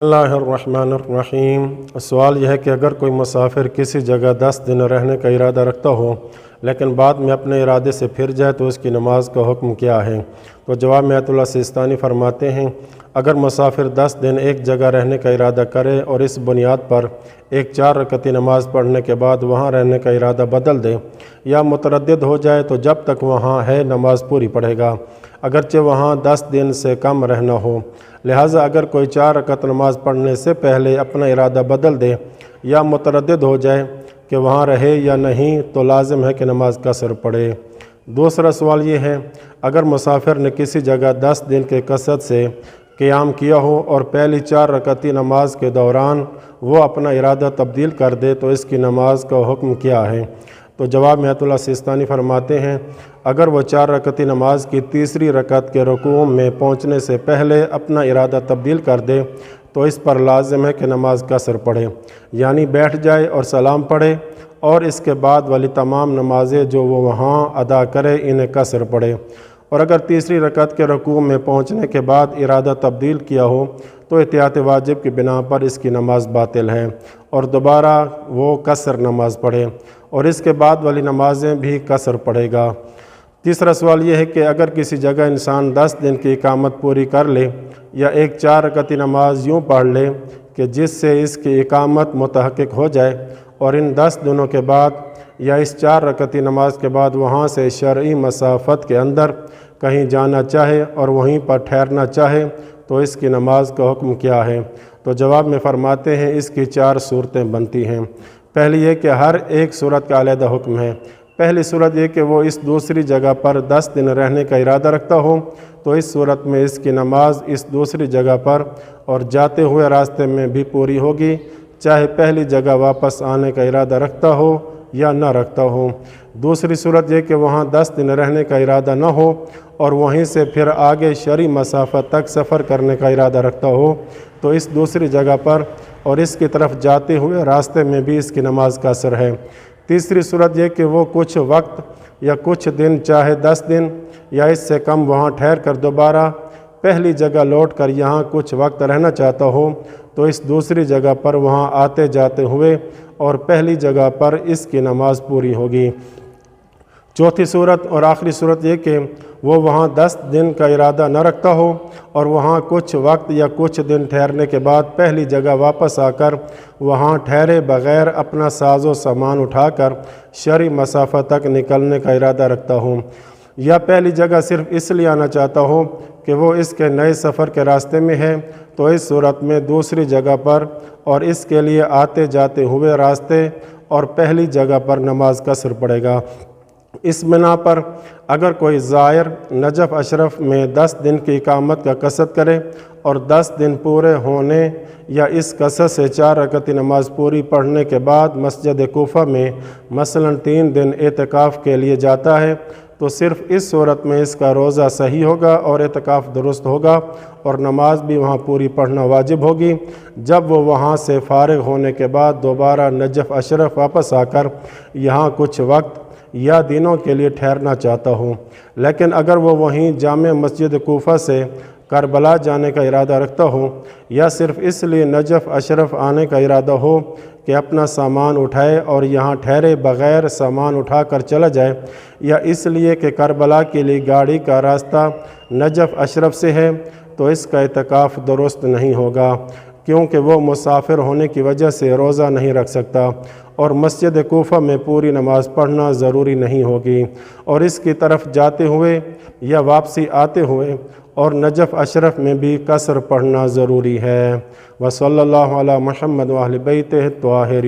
اللہ الرحمن الرحیم۔ سوال یہ ہے کہ اگر کوئی مسافر کسی جگہ 10 دن رہنے کا ارادہ رکھتا ہو لیکن بعد میں اپنے ارادے سے پھر جائے تو اس کی نماز کا حکم کیا ہے؟ تو جواب میں آیت اللہ سیستانی فرماتے ہیں، اگر مسافر 10 دن ایک جگہ رہنے کا ارادہ کرے اور اس بنیاد پر ایک 4 رکعتی نماز پڑھنے کے بعد وہاں رہنے کا ارادہ بدل دے یا متردد ہو جائے تو جب تک وہاں ہے نماز پوری پڑھے گا، اگرچہ وہاں 10 دن سے کم رہنا ہو۔ لہٰذا اگر کوئی 4 رکعت نماز پڑھنے سے پہلے اپنا ارادہ بدل دے یا متردد ہو جائے کہ وہاں رہے یا نہیں تو لازم ہے کہ نماز قصر پڑھے۔ دوسرا سوال یہ ہے، اگر مسافر نے کسی جگہ 10 دن کے قصد سے قیام کیا ہو اور پہلی 4 رکعتی نماز کے دوران وہ اپنا ارادہ تبدیل کر دے تو اس کی نماز کا حکم کیا ہے؟ تو جواب میں آیت اللہ سیستانی فرماتے ہیں، اگر وہ 4 رکعتی نماز کی تیسری رکعت کے رکوع میں پہنچنے سے پہلے اپنا ارادہ تبدیل کر دے تو اس پر لازم ہے کہ نماز قصر پڑھے، یعنی بیٹھ جائے اور سلام پڑھے اور اس کے بعد والی تمام نمازیں جو وہ وہاں ادا کرے انہیں قصر پڑھے۔ اور اگر تیسری رکعت کے رکوع میں پہنچنے کے بعد ارادہ تبدیل کیا ہو تو احتیاط واجب کی بنا پر اس کی نماز باطل ہے اور دوبارہ وہ قصر نماز پڑھے اور اس کے بعد والی نمازیں بھی قصر پڑھے گا۔ تیسرا سوال یہ ہے کہ اگر کسی جگہ انسان 10 دن کی اقامت پوری کر لے یا ایک 4 رکعتی نماز یوں پڑھ لے کہ جس سے اس کی اقامت متحقق ہو جائے اور ان 10 دنوں کے بعد یا اس 4 رکعتی نماز کے بعد وہاں سے شرعی مسافت کے اندر کہیں جانا چاہے اور وہیں پر ٹھہرنا چاہے تو اس کی نماز کا حکم کیا ہے؟ تو جواب میں فرماتے ہیں اس کی 4 صورتیں بنتی ہیں۔ پہلی یہ کہ ہر ایک صورت کا علیحدہ حکم ہے۔ پہلی صورت یہ کہ وہ اس دوسری جگہ پر 10 دن رہنے کا ارادہ رکھتا ہو تو اس صورت میں اس کی نماز اس دوسری جگہ پر اور جاتے ہوئے راستے میں بھی پوری ہوگی، چاہے پہلی جگہ واپس آنے کا ارادہ رکھتا ہو یا نہ رکھتا ہو۔ دوسری صورت یہ کہ وہاں 10 دن رہنے کا ارادہ نہ ہو اور وہیں سے پھر آگے شرعی مسافت تک سفر کرنے کا ارادہ رکھتا ہو تو اس دوسری جگہ پر اور اس کی طرف جاتے ہوئے راستے میں بھی اس کی نماز قصر ہے۔ تیسری صورت یہ کہ وہ کچھ وقت یا کچھ دن چاہے 10 دن یا اس سے کم وہاں ٹھہر کر دوبارہ پہلی جگہ لوٹ کر یہاں کچھ وقت رہنا چاہتا ہو تو اس دوسری جگہ پر وہاں آتے جاتے ہوئے اور پہلی جگہ پر اس کی نماز پوری ہوگی۔ چوتھی صورت اور آخری صورت یہ کہ وہ وہاں 10 دن کا ارادہ نہ رکھتا ہو اور وہاں کچھ وقت یا کچھ دن ٹھہرنے کے بعد پہلی جگہ واپس آ کر وہاں ٹھہرے بغیر اپنا ساز و سامان اٹھا کر شرعی مسافت تک نکلنے کا ارادہ رکھتا ہو، یا پہلی جگہ صرف اس لیے آنا چاہتا ہو کہ وہ اس کے نئے سفر کے راستے میں ہے تو اس صورت میں دوسری جگہ پر اور اس کے لیے آتے جاتے ہوئے راستے اور پہلی جگہ پر نماز قصر پڑے گا۔ اس بنا پر اگر کوئی زائر نجف اشرف میں 10 دن کی اقامت کا قصد کرے اور 10 دن پورے ہونے یا اس قصد سے 4 رکعتی نماز پوری پڑھنے کے بعد مسجد کوفہ میں مثلاً 3 دن اعتکاف کے لیے جاتا ہے تو صرف اس صورت میں اس کا روزہ صحیح ہوگا اور اعتکاف درست ہوگا اور نماز بھی وہاں پوری پڑھنا واجب ہوگی۔ جب وہ وہاں سے فارغ ہونے کے بعد دوبارہ نجف اشرف واپس آ کر یہاں کچھ وقت یا دنوں کے لیے ٹھہرنا چاہتا ہوں، لیکن اگر وہ وہیں جامع مسجد کوفہ سے کربلا جانے کا ارادہ رکھتا ہو یا صرف اس لیے نجف اشرف آنے کا ارادہ ہو کہ اپنا سامان اٹھائے اور یہاں ٹھہرے بغیر سامان اٹھا کر چلا جائے، یا اس لیے کہ کربلا کے لیے گاڑی کا راستہ نجف اشرف سے ہے تو اس کا اعتکاف درست نہیں ہوگا، کیونکہ وہ مسافر ہونے کی وجہ سے روزہ نہیں رکھ سکتا اور مسجد کوفہ میں پوری نماز پڑھنا ضروری نہیں ہوگی، اور اس کی طرف جاتے ہوئے یا واپسی آتے ہوئے اور نجف اشرف میں بھی قصر پڑھنا ضروری ہے۔ وصلی اللہ علی محمد و اہل بیتہ الطاہرین۔